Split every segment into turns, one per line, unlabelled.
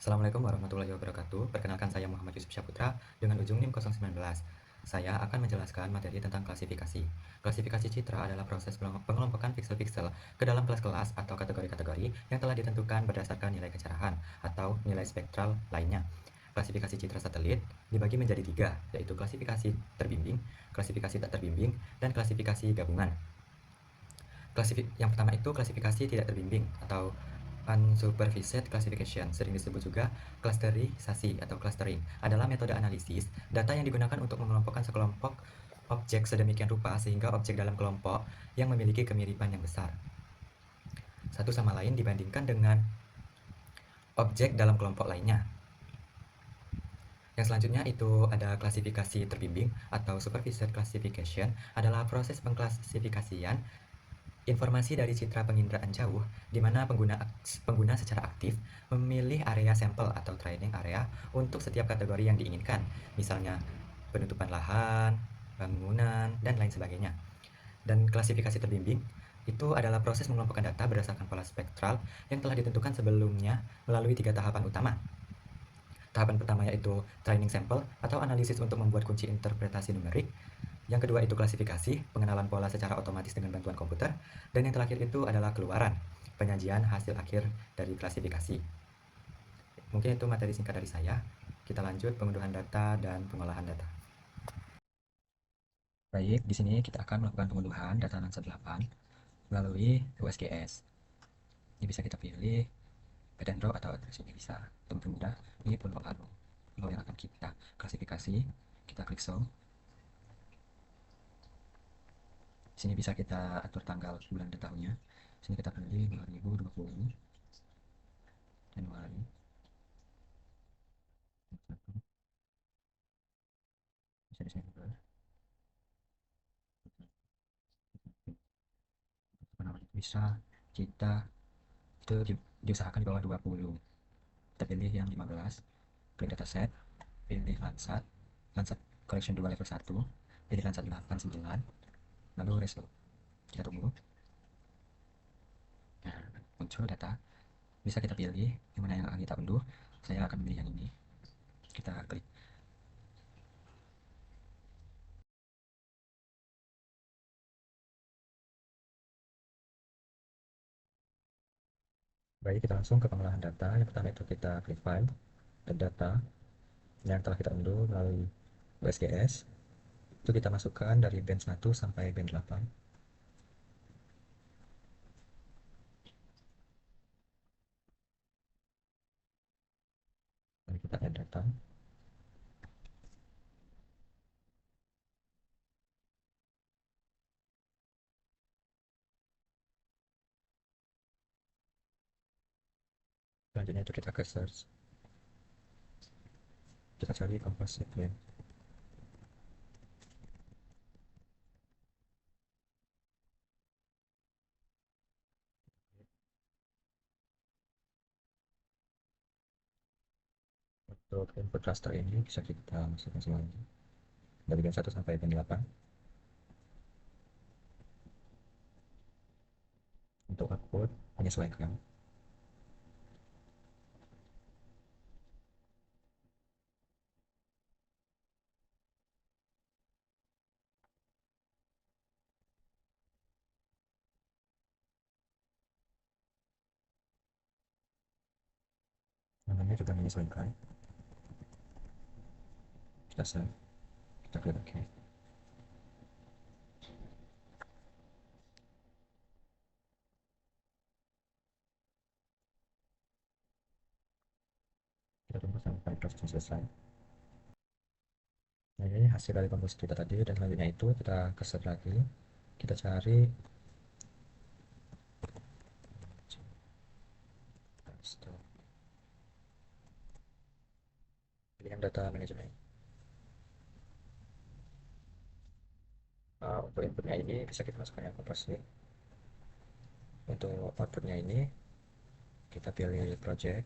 Assalamualaikum warahmatullahi wabarakatuh. Perkenalkan saya Muhammad Yusuf Syaputra dengan ujung NIM 019. Saya akan menjelaskan materi tentang klasifikasi. Klasifikasi citra adalah proses pengelompokan piksel-piksel ke dalam kelas-kelas atau kategori-kategori yang telah ditentukan berdasarkan nilai kecerahan atau nilai spektral lainnya. Klasifikasi citra satelit dibagi menjadi tiga, yaitu klasifikasi terbimbing, klasifikasi tak terbimbing, dan klasifikasi gabungan. Yang pertama itu klasifikasi tidak terbimbing atau unsupervised classification, sering disebut juga klasterisasi atau clustering, adalah metode analisis data yang digunakan untuk mengelompokkan sekelompok objek sedemikian rupa sehingga objek dalam kelompok yang memiliki kemiripan yang besar satu sama lain dibandingkan dengan objek dalam kelompok lainnya. Yang selanjutnya itu ada klasifikasi terbimbing atau supervised classification, adalah proses pengklasifikasian informasi dari citra penginderaan jauh, di mana pengguna secara aktif memilih area sampel atau training area untuk setiap kategori yang diinginkan, misalnya penutupan lahan, bangunan, dan lain sebagainya. Dan klasifikasi terbimbing itu adalah proses mengelompokkan data berdasarkan pola spektral yang telah ditentukan sebelumnya melalui tiga tahapan utama. Tahapan pertama yaitu training sample atau analisis untuk membuat kunci interpretasi numerik. Yang kedua itu klasifikasi, pengenalan pola secara otomatis dengan bantuan komputer. Dan yang terakhir itu adalah keluaran, penyajian hasil akhir dari klasifikasi. Mungkin itu materi singkat dari saya. Kita lanjut pengunduhan data dan pengolahan data. Baik, di sini kita akan melakukan pengunduhan data Lansa 8 melalui USGS. Ini bisa kita pilih pad and draw atau address, ini bisa. Untuk mudah, ini pun lalu yang akan kita klasifikasi. Kita klik show. Di sini bisa kita atur tanggal bulan dan tahunnya. Di sini kita pilih 2020 Januari. Bisa Desember. Bisa kita itu diusahakan di bawah 20. Kita pilih yang 15. Klik dataset. Pilih Landsat. Landsat collection 2 level 1. Pilih Landsat 89. Lalu result. Kita tunggu. Nah, muncul data. Bisa kita pilih yang mana yang akan kita unduh. Saya akan pilih yang ini. Kita klik. Baik, kita langsung ke pengolahan data. Yang pertama itu kita klik file dan data yang telah kita unduh melalui USGS. Itu kita masukkan dari band 1 sampai band 8. Lalu kita add data. Selanjutnya itu kita ke search. Kita cari composite wind. Untuk input raster ini bisa kita masukkan semuanya dari band 1 sampai band 8. Untuk output menyesuaikan. Namanya juga menyesuaikan. Kita save. Kita klik OK. Kita tunggu sampai prosesnya selesai. Nah, ini hasil dari komposisi kita tadi, dan selanjutnya itu kita ke search lagi. Kita cari pilih yang data management. Untuk inputnya ini bisa kita masukkan yang komposisi. Untuk outputnya ini kita pilih project.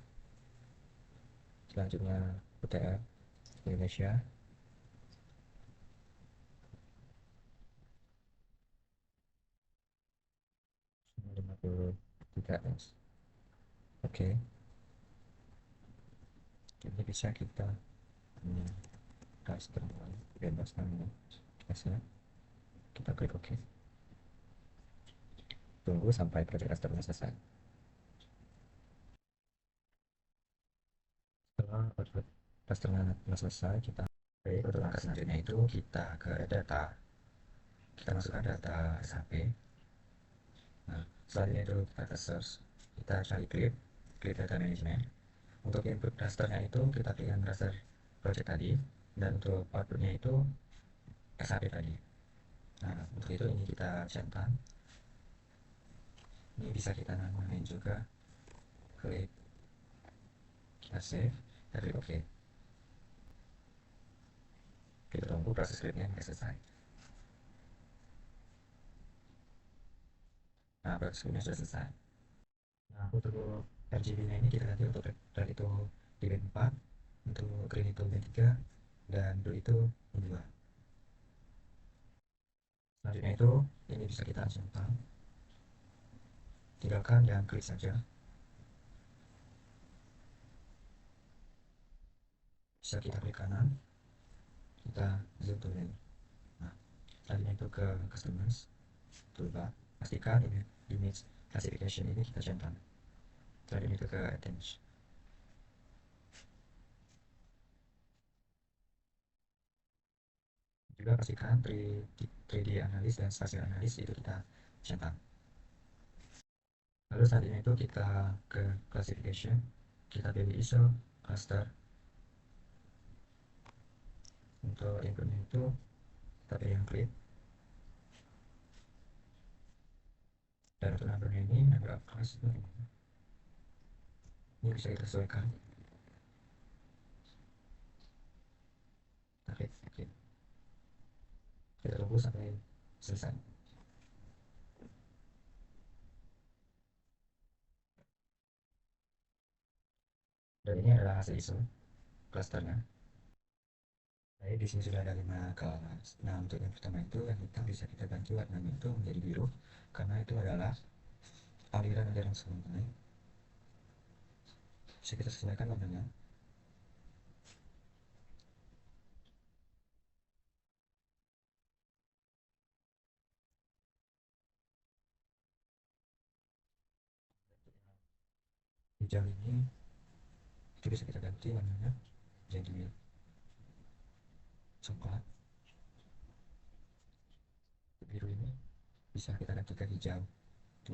Selanjutnya UTM Indonesia. 53S. Oke. Ini bisa kita raster bebas namanya. Kita klik OK. Tunggu sampai project rasternya selesai. Setelah project rasternya selesai, kita untuk langkah selanjutnya itu kita ke data. Kita masukkan data SHP. Nah, selanjutnya itu kita ke search. Kita cari clip data management. Untuk input rasternya itu kita pilih yang raster project tadi, dan untuk outputnya itu SHP tadi. Nah, untuk itu ini kita centang. Ini bisa kita namain juga, klik, kita save, dari OK. Kita tunggu proses scriptnya hingga selesai. Nah, proses scriptnya sudah selesai. Nah, untuk RGB-nya ini kita ganti untuk red itu di band 4, untuk green itu band 3, dan blue itu band 2. Selanjutnya itu ini bisa kita centang, tinggalkan dan klik saja. Bisa kita klik kanan, kita zoom to layer. Nah, selanjutnya itu ke customers, toolbar, pastikan ini image classification ini kita centang. Selanjutnya itu ke attention. Juga pastikan 3D analis dan spatial analis itu kita centang. Lalu selanjutnya itu kita ke classification, kita pilih ISO cluster. Untuk inputnya itu kita pilih yang clip, dan untuk numbernya ini number of class ini bisa kita sesuaikan. Kita klik OK. Kita tunggu sampai selesai. Dan ini adalah hasil ISO clusternya. Baik, di sini sudah ada 5 kelas. Nah, untuk yang pertama itu yang hitam bisa kita ganti warnanya itu menjadi biru, karena itu adalah aliran sungai. Bisa kita sesuaikan warnanya. Hijau ini itu bisa kita ganti warnanya jadi coklat. Biru ini bisa kita ganti ke hijau 2.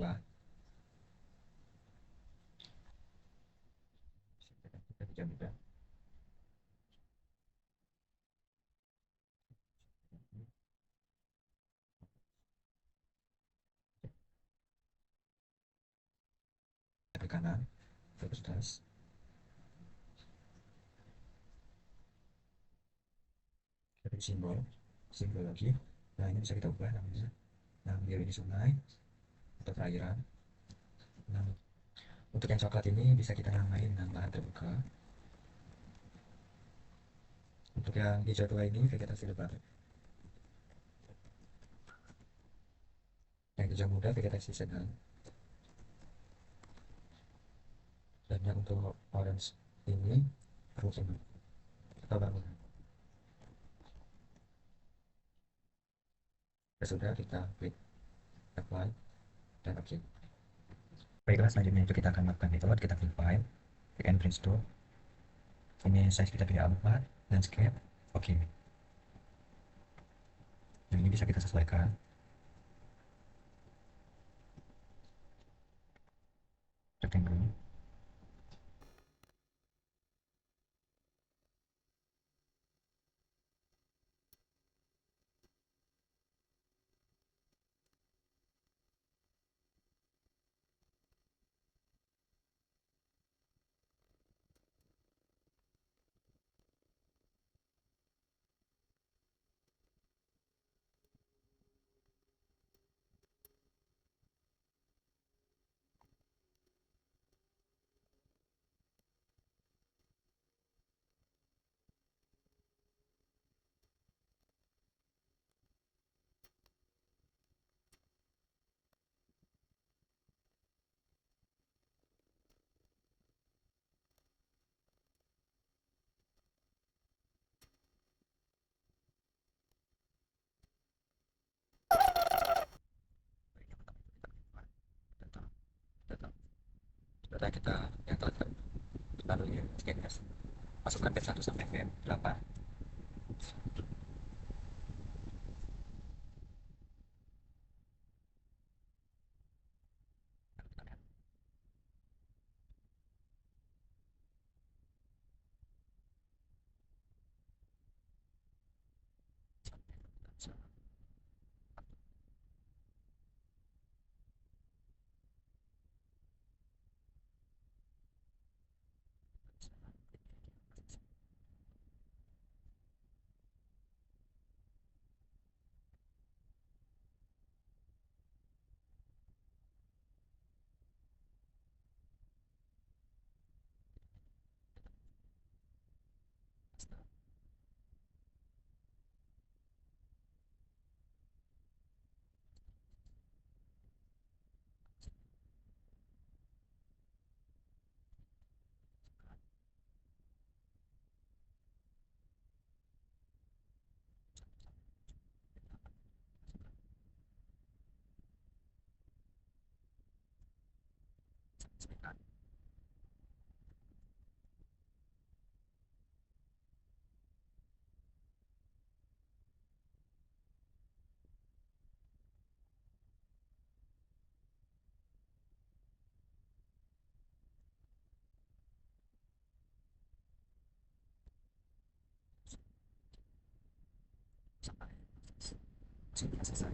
Bisa kita ganti ke hijau muda. Dari kanan fokus tas, dari simbol lagi. Nah, ini bisa kita ubah namanya. Nah, biru ini sungai atau perairan. Nah, untuk yang coklat ini bisa kita namain dengan lahan terbuka. Untuk yang hijau tua ini vegetasi lebat. Yang hijau muda vegetasi sedang. Dan yang untuk orange ini permukiman atau bangunan. Ya sudah, kita klik apply dan OK. Baiklah, selanjutnya itu kita akan melakukan metode. Kita klik file, klik and print tool. Ini size kita pilih A4, landscape, OK. Dan ini bisa kita sesuaikan. Rectangle. data kita yang telah lalu ya, scan gas. Masukkan PM1 sampai PM8. Sudah selesai.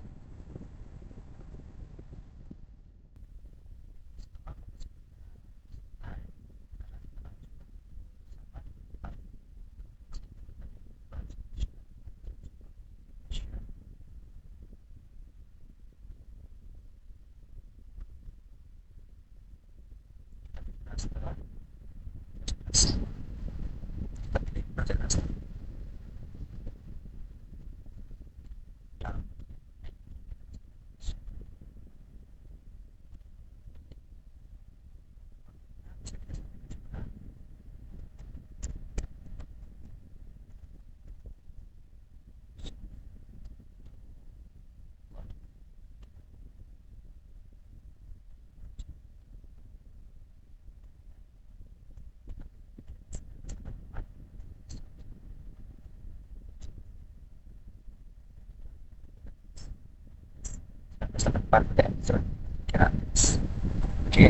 Setelah kita pilih project raster yang tempat dan kira oke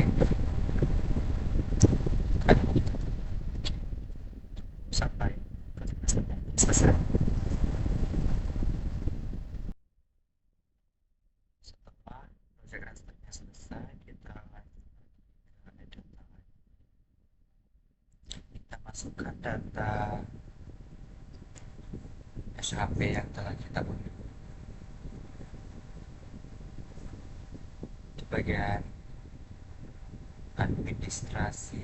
sampai selesai. Setelah project rasternya selesai, kita lanjut ke data. Kita masukkan data SHP yang telah kita unduh di bagian administrasi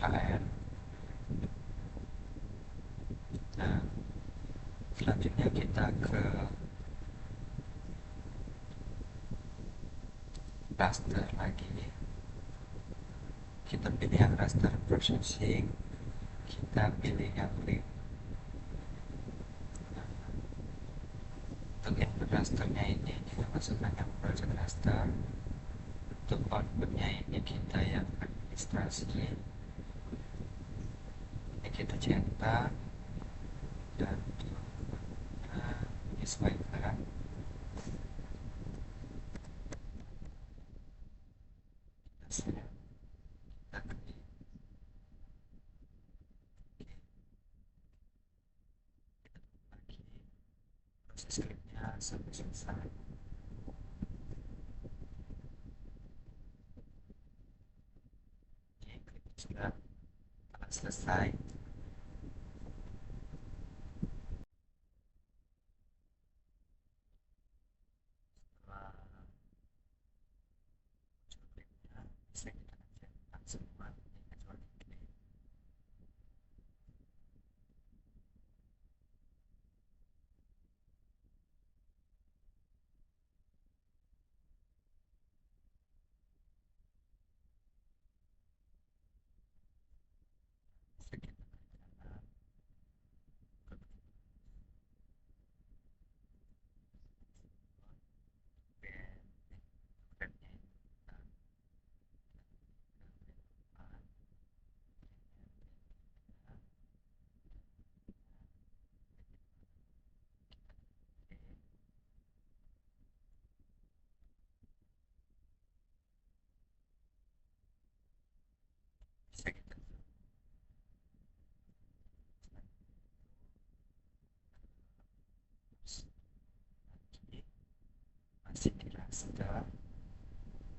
AR. Nah, selanjutnya kita ke raster lagi. Kita pilih yang raster processing, kita pilih yang link. Untuk input rasternya ini kita masukkan yang project raster. Untuk outputnya ini kita yang administrasi. Ini kita cetak dan menyesuaikan. Kita klik lagi proses scriptnya sampai selesai. Ini sudah telah selesai. Setelah scriptnya bisa kita ngerjakan semua ini kecuali ini. Sekitar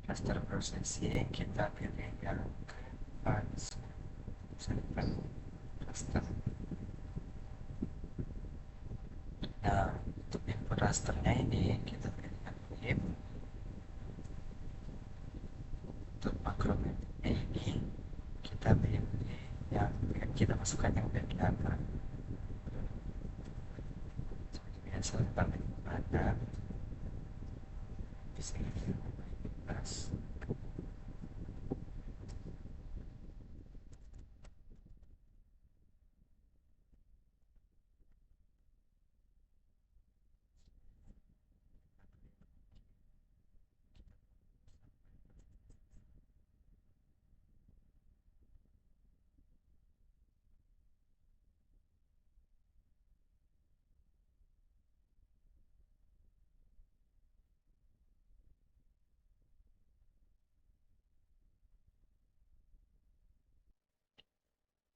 Raster processing kita pilih yang advanced sample raster. Nah, untuk input rasternya ini kita pilih yang flip. Untuk makrometernya ini kita pilih yang kita masukkan yang udah didapat. Seperti biasa paling ada di sini bebas.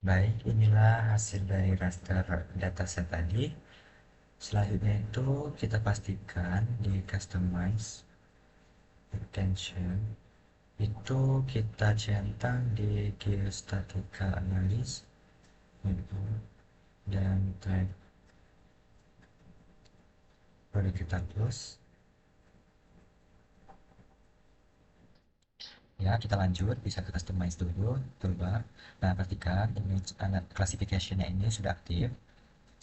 Baik, inilah hasil dari raster dataset tadi. Selanjutnya itu kita pastikan di customize extension itu kita centang di geostatika analis dan type baru kita close. Ya, kita lanjut, bisa ke customize dulu toolbar. Nah, pastikan image classification-nya ini sudah aktif.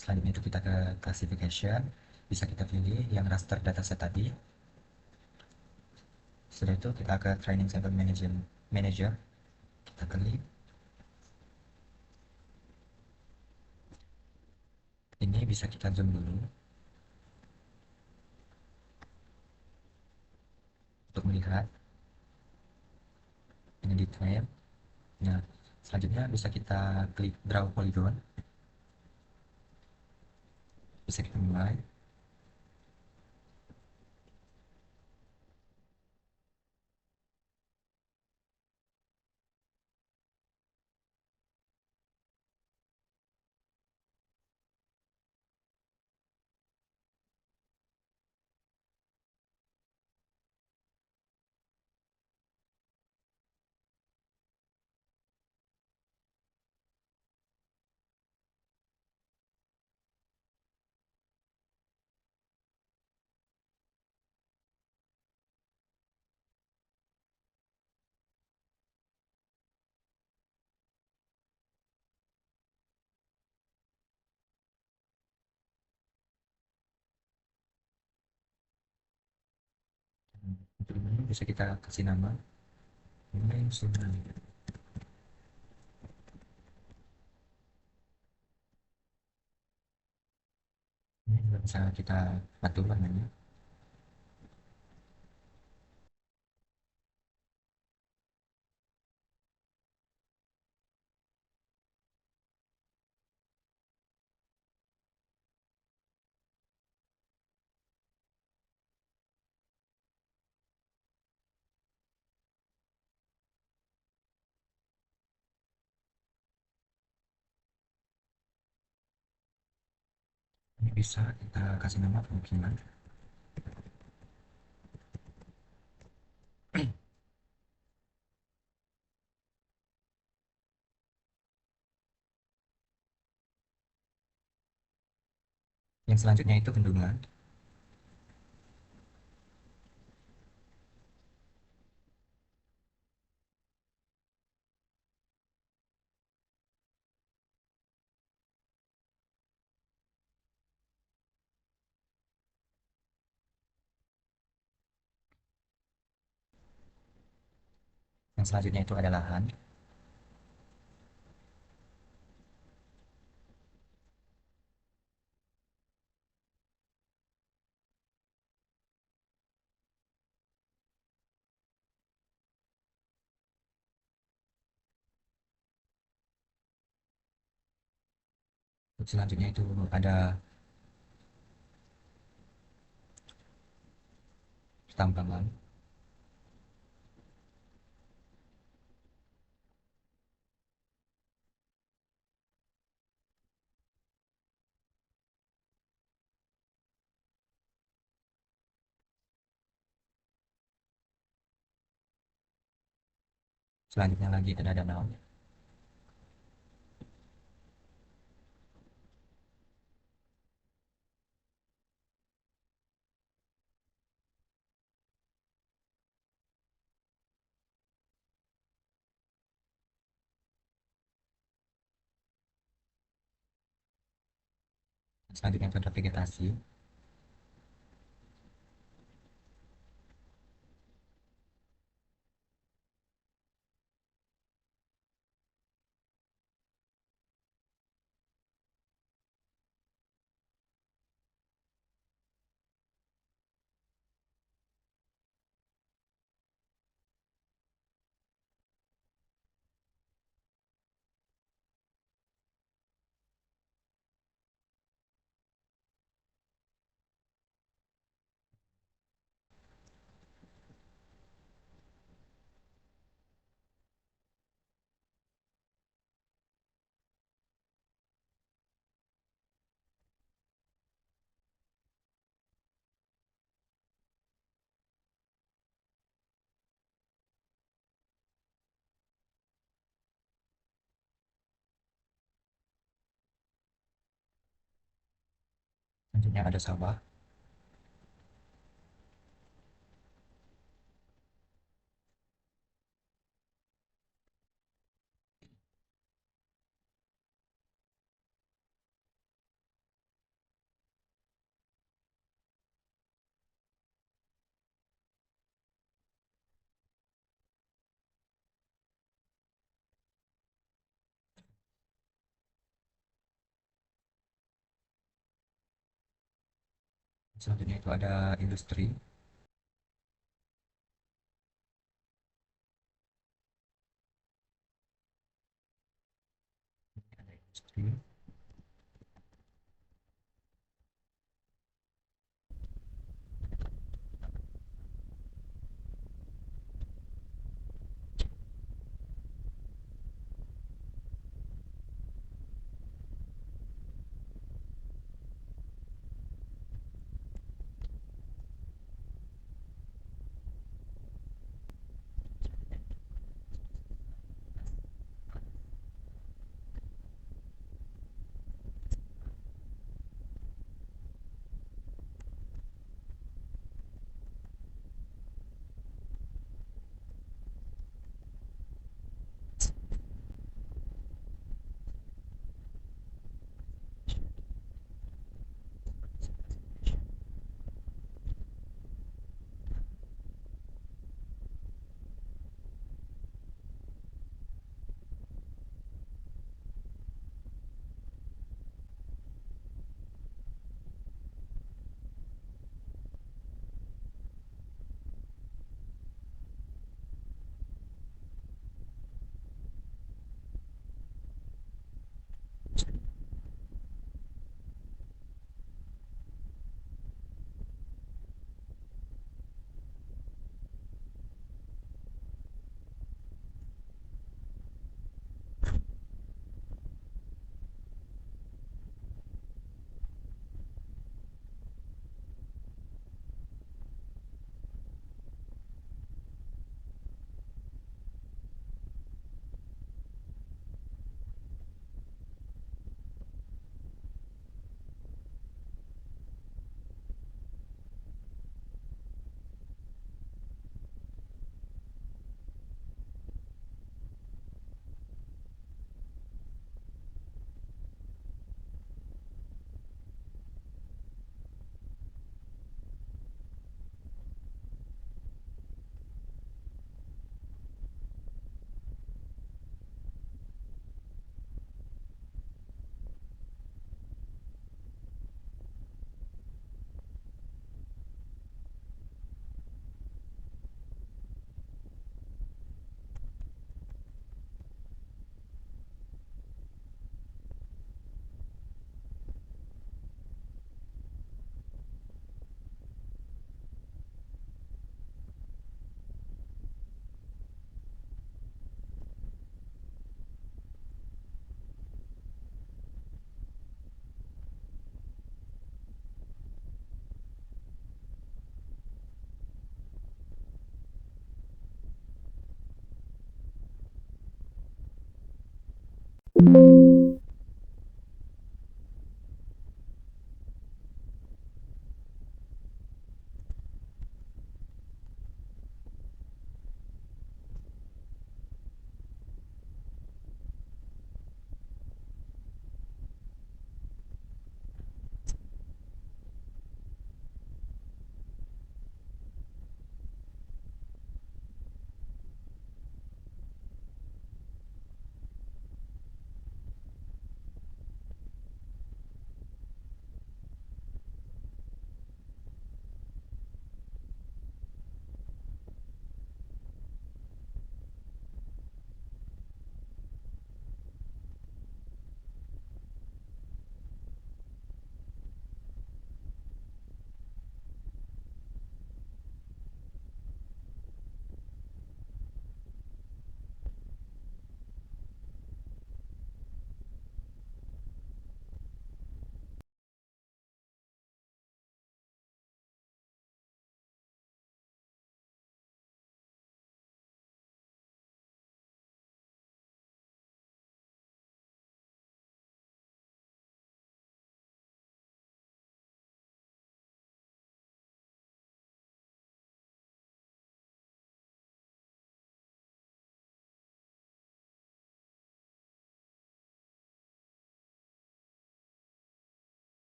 Selanjutnya itu kita ke classification, bisa kita pilih yang raster dataset tadi. Setelah itu kita ke training sample manager, kita klik. Ini bisa kita zoom dulu untuk melihat ini detail. Nah, selanjutnya bisa kita klik draw polygon, bisa kita mulai. Untuk ini bisa kita kasih nama ini sungai. Ini juga bisa kita atur warnanya. Ini bisa kita kasih nama pemukiman. Yang selanjutnya itu bendungan. Yang selanjutnya itu adalah lahan. Selanjutnya itu ada tambangan. Selanjutnya lagi ada danau. Selanjutnya itu ada vegetasi. Selanjutnya ada sawah. Selanjutnya itu ada industri. Ada industri.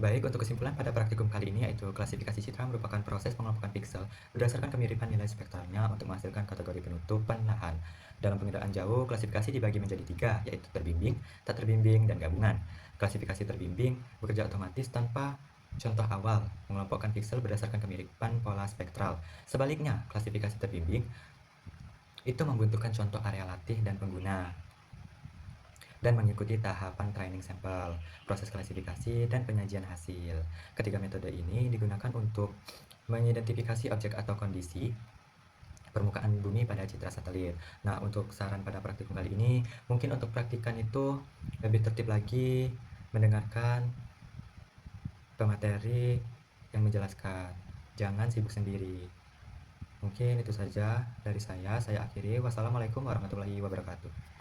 Baik, untuk kesimpulan pada praktikum kali ini yaitu klasifikasi citra merupakan proses pengelompokan piksel berdasarkan kemiripan nilai spektralnya untuk menghasilkan kategori penutup lahan. Dalam penginderaan jauh, klasifikasi dibagi menjadi tiga, yaitu terbimbing, tak terbimbing, dan gabungan. Klasifikasi terbimbing bekerja otomatis tanpa contoh awal, mengelompokkan piksel berdasarkan kemiripan pola spektral. Sebaliknya, klasifikasi terbimbing itu membutuhkan contoh area latih dan pengguna dan mengikuti tahapan training sampel, proses klasifikasi, dan penyajian hasil. Ketiga metode ini digunakan untuk mengidentifikasi objek atau kondisi permukaan bumi pada citra satelit. Nah, untuk saran pada praktikum kali ini, mungkin untuk praktikan itu lebih tertib lagi, mendengarkan pemateri yang menjelaskan. Jangan sibuk sendiri. Mungkin itu saja dari saya akhiri. Wassalamualaikum warahmatullahi wabarakatuh.